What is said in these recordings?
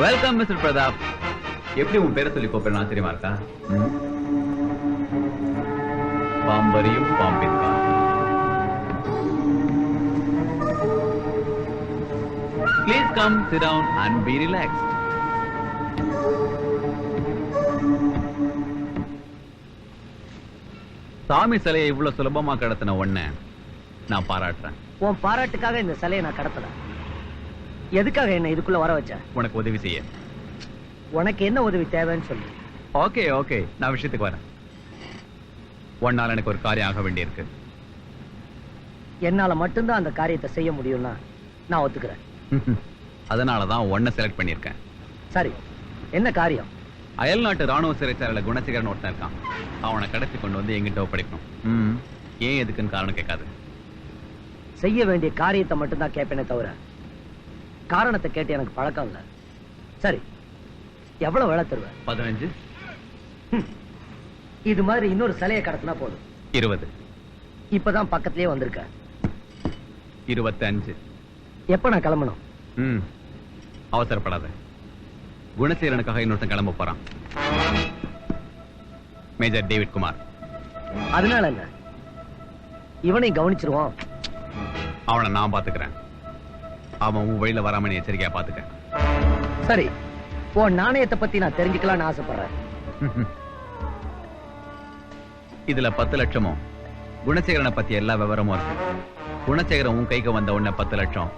Welcome mister Pratap. எப்படி உன் பேரை சொல்லி கூப்பிடுறேன் ஆச்சரியமா இருக்கா? பாம்பரியும் பாம்பிற்கா. Please come, sit down and be relaxed. சாமி சிலையை இவ்வளவு சுலபமா கடத்தின உடனே நான் பாராட்டுறேன். உன் பாராட்டுக்காக இந்த சிலையை நான் கடத்தல. எதுக்காக என்ன இதுக்குள்ள வர வச்ச? உனக்கு உதவி செய்ய. உனக்கு என்ன உதவி தேவைன்னு சொல்லு. ஓகே ஓகே, நான் விஷயத்துக்கு வரேன். ஒன்னால எனக்கு ஒரு காரியம் ஆக வேண்டியிருக்கு. என்னால மட்டும்தான் அந்த காரியத்தை செய்ய முடியும்னா நான் ஒத்துக்கிறேன். அதனாலதான் உன்னை செலக்ட் பண்ணிருக்கேன். சரி, என்ன காரியம்? அயல் நாட்டு ராணுவ சிறைச்சாலையில குணசேகரன் ஒருத்தன் இருக்கான். அவனை கடத்தி கொண்டு வந்து எங்கிட்ட ஒப்படைக்கணும். ஏன் எதுக்குன்னு காரணம் கேட்காது. செய்ய வேண்டிய காரியத்தை மட்டும்தான் கேட்பேனே தவிர காரணத்தை கேட்டு எனக்கு பழக்கம் இல்ல. சரி, எவ்வளவு வேலை தருவேன்? 15. இது மாதிரி இன்னொரு சிலையை கடத்தினா போதும். 20. இப்பதான் பக்கத்திலேயே வந்திருக்க. 25. எப்ப நான் கிளம்பணும்? அவசரப்படாத. குணசேகரனுக்காக இன்னொருத்தன் கிளம்ப போறான். Major David Kumar. அதனால என்ன? இவனை கவனிச்சிருவோம். அவனை நான் பாத்துக்கிறேன். அவன் உன் வழியில வராம நீ எச்சரிக்கையா பாத்துக்க. சரி, உன் நாணயத்தை பத்தி நான் தெரிஞ்சுக்கலாம்னு ஆசைப்படுறேன். இதுல 10 லட்சமும் குணசேகரனை பத்தி எல்லா விவரமும் இருக்கு. குணசேகரன் உன் கைக்கு வந்த உடனே 10 லட்சம்,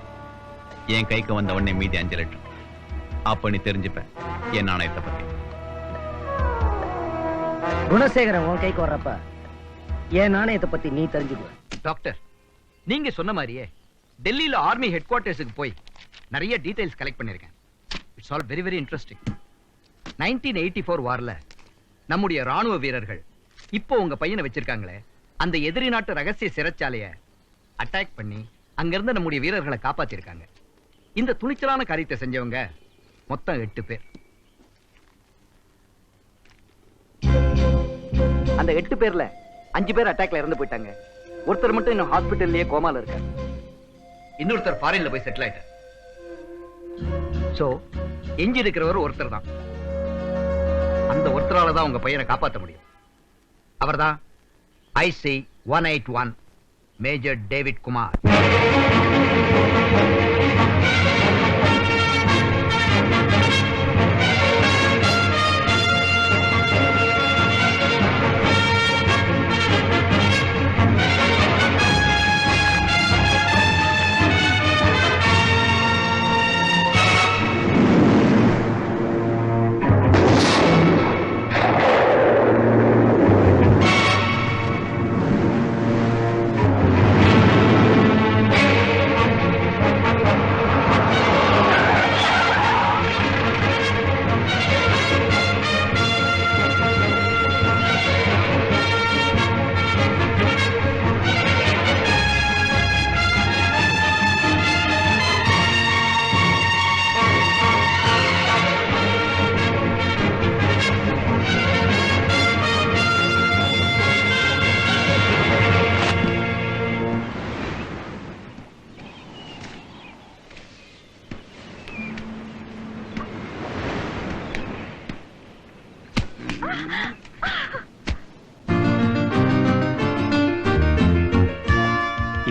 என் கைக்கு வந்த உடனே மீதி 5 லட்சம். அப்ப நீ தெரிஞ்சுப்ப என் நாணயத்தை பத்தி. குணசேகரன் உன் கைக்கு வர்றப்ப என் நாணயத்தை பத்தி நீ தெரிஞ்சுக்குவ. டாக்டர், நீங்க சொன்ன மாதிரியே டெல்லியில ஆர்மி ஹெட் குவார்டர்ஸுக்கு போய் நிறைய டீடைல்ஸ் கலெக்ட் பண்ணிருக்கேன். It's all very very interesting. 1984 வார்ல நம்முடைய ராணுவ வீரர்கள் இப்போ உங்க பையனை வச்சிருக்காங்களே, அந்த எதிரி நாட்டு ரகசிய சிறைச்சாலைய அட்டாக் பண்ணி அங்கிருந்து நம்முடைய வீரர்களை காப்பாத்திருக்காங்க. இந்த துணிச்சலான காரியத்தை செஞ்சவங்க மொத்தம் 8 பேர். அந்த 8 பேர்ல 5 பேர் அட்டாக்ல இறந்து போயிட்டாங்க. ஒருத்தர் மட்டும் இன்னும் ஹாஸ்பிட்டல்லயே கோமால இருக்காரு. இன்னொருத்தர் ஃபாரின்ல போய் செட்டில் ஆயிட்டார். சோ எஞ்சி இருக்கிறவர் ஒருத்தர் தான். அந்த ஒருத்தரால தான் உங்க பையனை காப்பாற்ற முடியும். அவர்தான் IC 181 மேஜர் டேவிட் குமார்.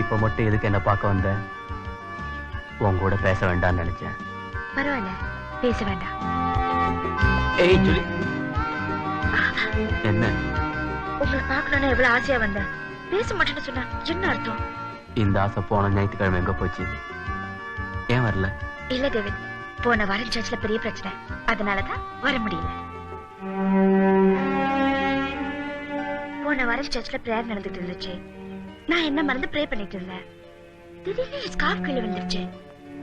இப்ப மட்டும் எதுக்கு என்ன பார்க்க வந்த? உன் கூட பேச வேண்டாம்னு நினைச்சேன். பரவாயில்ல, பேச வேண்டாம். ஏய் ஜூலி, என்ன? உங்களை பார்க்கணும்னு எவ்வளவு ஆசையா வந்தேன். பேச மாட்டேன்னு சொன்னா என்ன அர்த்தம்? இந்த ஆசை போன ஞாயிற்றுக்கிழமை எங்க போச்சு? ஏன் வரல? இல்ல டேவிட், போன வாரம் சர்ச்ல பெரிய பிரச்சனை, அதனாலதான் வர முடியல. போன வாரம் சர்ச்ல பிரேயர் நடந்துட்டு இருந்துச்சு. நான் என்ன மறந்து ப்ரே பண்ணிட்டு இருந்தேன். திடீர்னு ஸ்கார்ஃப் கீழே விழுந்துருச்சு.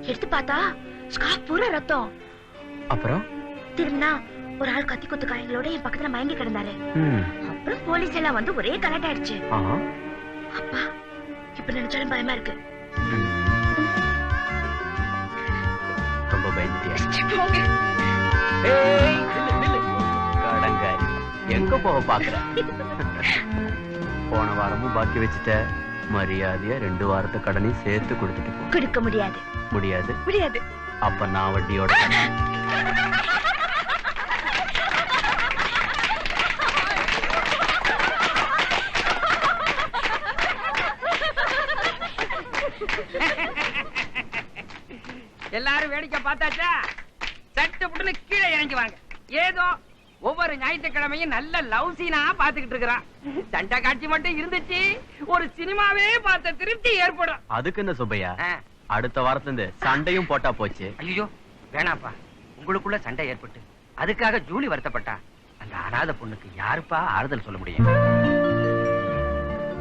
எடுத்து பார்த்தா ஸ்கார்ஃப் பூரா ரத்தம். அப்புறம் திரும்பினா ஒரு ஆள் கத்தி குத்து காயங்களோட என் பக்கத்துல மயங்கி கிடந்தாரு. அப்புறம் போலீஸ் எல்லாம் வந்து ஒரே கலாட்டாயிடுச்சு. அப்பா, இப்ப நினைச்சாலும் பயமா இருக்கு. ரொம்ப பயந்துட்டியா? கடங்காரி, எங்க போக பாக்குற? போன வாரமும் பாக்கி வச்சுட்ட. மரியாதையா 2 வாரத்தை கடனையும் சேர்த்து கொடுத்துட்டு போ. கொடுக்க முடியாது. முடியாது? முடியாது. அப்ப நான் வட்டியோட எல்லாரும் வேடிக்கை பார்த்தாச்சா? சட்டு புட்டுன்னு கீழே இறங்கி வாங்க. ஏதோ ஒவ்வொரு ஞாயிற்றுக்கிழமையும் நல்ல லவ் சீனா பாத்துக்கிட்டு இருக்கிறான். சண்டை காட்சி மட்டும் இருந்துச்சு, ஒரு சினிமாவே பார்த்த திருப்தி ஏற்படும். அதுக்கு என்ன சுப்பையா, அடுத்த வாரத்துல இருந்து சண்டையும் போட்டா போச்சு. ஐயோ வேணாப்பா, உங்களுக்குள்ள சண்டை ஏற்பட்டு அதுக்காக ஜூலி வருத்தப்பட்டா அந்த அனாதை பொண்ணுக்கு யாருப்பா ஆறுதல் சொல்ல முடியும்?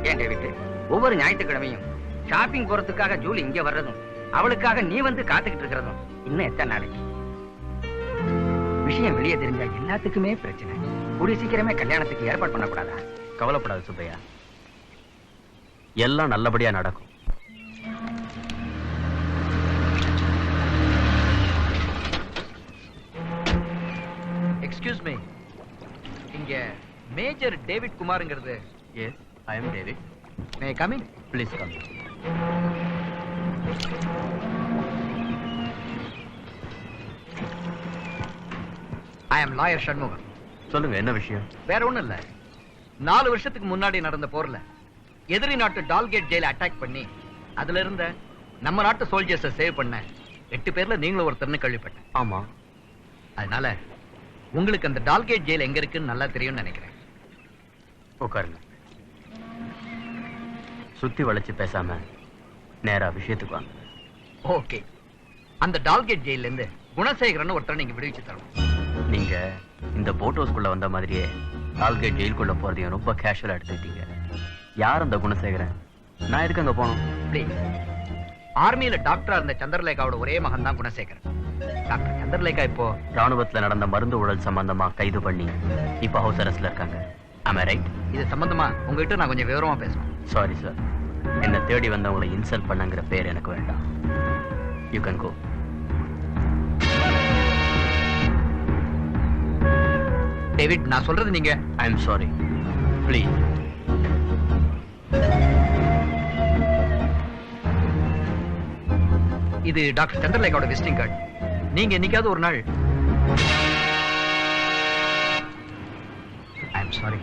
ஏன் டேவிட், ஒவ்வொரு ஞாயிற்றுக்கிழமையும் ஷாப்பிங் போறதுக்காக ஜூலி இங்க வர்றதும் அவளுக்காக நீ வந்து காத்துக்கிட்டு இருக்கிறதும் இன்னும் எத்தனை நாளைக்கு? விஷயம் வெளியே தெரிஞ்சா எல்லாத்துக்குமே பிரச்சனை. கூடிய சீக்கிரமே கல்யாணத்துக்கு ஏற்பாடு பண்ணக்கூடாதா? கவலைப்படாத சுப்பையா, எல்லாம் நல்லபடியா நடக்கும். எக்ஸ்கியூஸ் மீ, இங்க மேஜர் டேவிட் குமார்ங்கிறது? Yes, I am David. May come in? Please come. I am lawyer Shanmugam. சொல்லுங்க, என்ன விஷயம்? வேற ஒண்ணும் இல்ல, 4 வருஷத்துக்கு முன்னாடி நடந்த போர்ல எதிரி நாட்டு டால்கேட் ஜெயில அட்டாக் பண்ணி அதுல இருந்த நம்ம நாட்டு சோல்ஜர்ஸை சேவ் பண்ண 8 பேர்ல நீங்களும் ஒருத்தர்னு கேள்விப்பட்டேன். ஆமா. அதனால உங்களுக்கு அந்த டால்கேட் ஜெயில் எங்க இருக்குன்னு நல்லா தெரியும்னு நினைக்கிறேன். உட்காருங்க. சுத்தி வளைச்சு பேசாம நேரா விஷயத்துக்கு வாங்க. ஓகே, அந்த டால்கேட் ஜெயில இருந்து குணசேகரன் ஒருத்தரை நீங்க விடுவிச்சு தரணும். நீங்க இந்த போட் ஹவுஸ்குள்ள வந்த மாதிரியே டால்கேட் ஜெயிலுக்குள்ள போறதையும் ரொம்ப கேஷுவலா எடுத்துக்கிட்டீங்க. யார் அந்த குணசேகரன்? நான் எதுக்கு அங்க போனோம்? ப்ளீஸ், ஆர்மியில டாக்டரா இருந்த சந்திரலேகாவோட ஒரே மகன் தான் குணசேகரன். டாக்டர் சந்திரலேகா இப்போ ராணுவத்துல நடந்த மருந்து ஊழல் சம்பந்தமா கைது பண்ணி இப்ப ஹவுஸ் அரெஸ்ட்ல இருக்காங்க. Am I right? இது சம்பந்தமா உங்ககிட்ட நான் கொஞ்சம் விவரமா பேசணும். சாரி சார், என்ன தேடி வந்தவங்களை இன்சல்ட் பண்ணங்கிற பேர் எனக்கு வேண்டாம். You can go. டேவிட், நான் சொல்றது நீங்க. I am sorry, please. இது டாக்டர் சந்திரலேகாவோட விசிட்டிங் கார்டு. நீங்க என்னைக்காவது ஒரு நாள். I am sorry.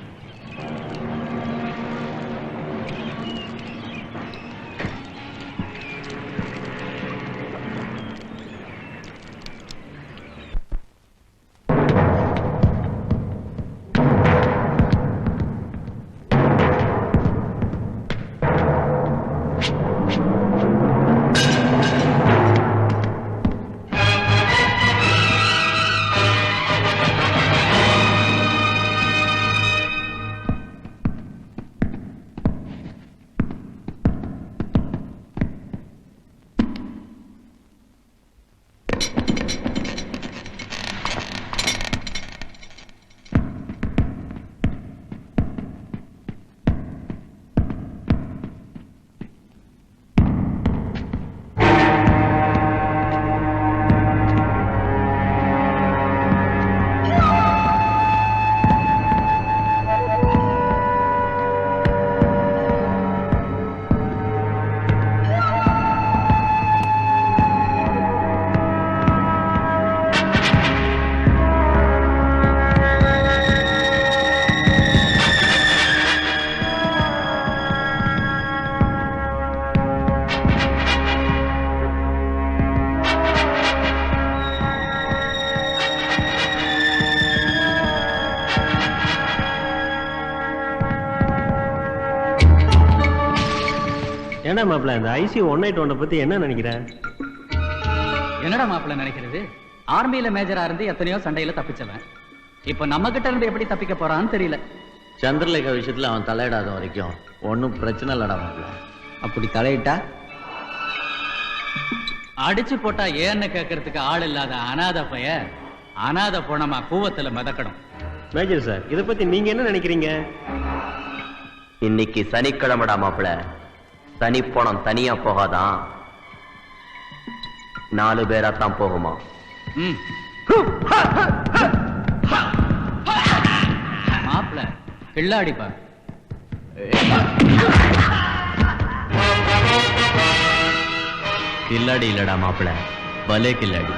என்ன மாப்பிள்ள, இந்த ஐசி 181 பத்தி என்ன நினைக்கிற? என்னடா மாப்பிள்ள நினைக்கிறது? ஆர்மியில மேஜரா இருந்து எத்தனையோ சண்டையில தப்பிச்சவன் இப்ப நம்ம கிட்ட இருந்து எப்படி தப்பிக்க போறான்னு தெரியல. சந்திரலேகா விஷயத்துல அவன் தலையிடாத வரைக்கும் ஒன்னும் பிரச்சனை இல்லடா மாப்பிள்ள. அப்படி தலையிட்டா அடிச்சு போட்டா ஏன்னு கேட்கறதுக்கு ஆள் இல்லாத அனாதை பைய அனாதை போனமா கூவத்துல மிதக்கணும். மேஜர் சார், இத பத்தி நீங்க என்ன நினைக்கிறீங்க? இன்னைக்கு சனிக்கிழமைடா மாப்பிள்ள. தனி போனம் தனியா போகாதான், 4 பேரா தான் போகுமா? மாப்பிள்ள கில்லாடிப்பா. கில்லாடி இல்லடா மாப்பிள்ள, பலே கில்லாடி.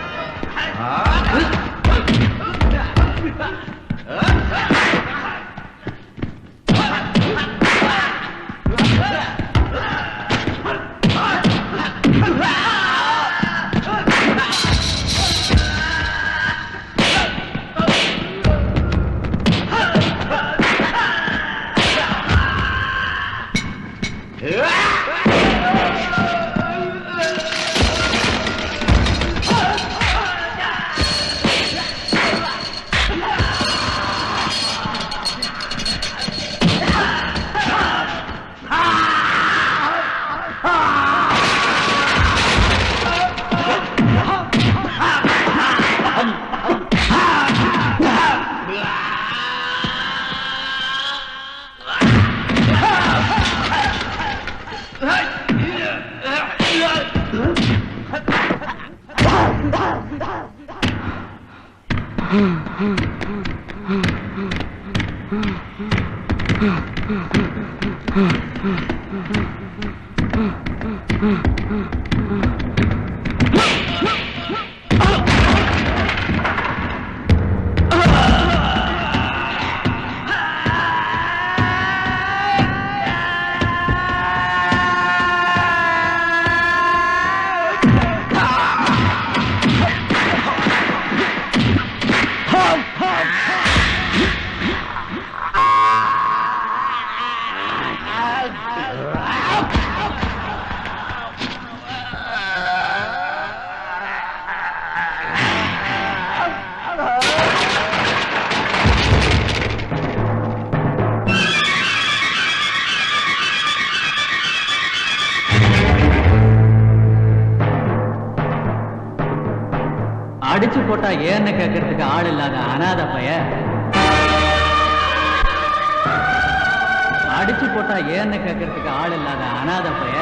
அடிச்சு போட்டா ஏன்னு கேட்கறதுக்கு ஆள் இல்லாத அனாதை பைய, அடிச்சு போட்டா ஏன்னு கேட்கறதுக்கு ஆள் இல்லாத அனாதை பைய,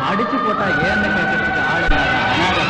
அடிச்சு போட்டா ஏன்னு கேட்கறதுக்கு ஆள் இல்லாத அனாதை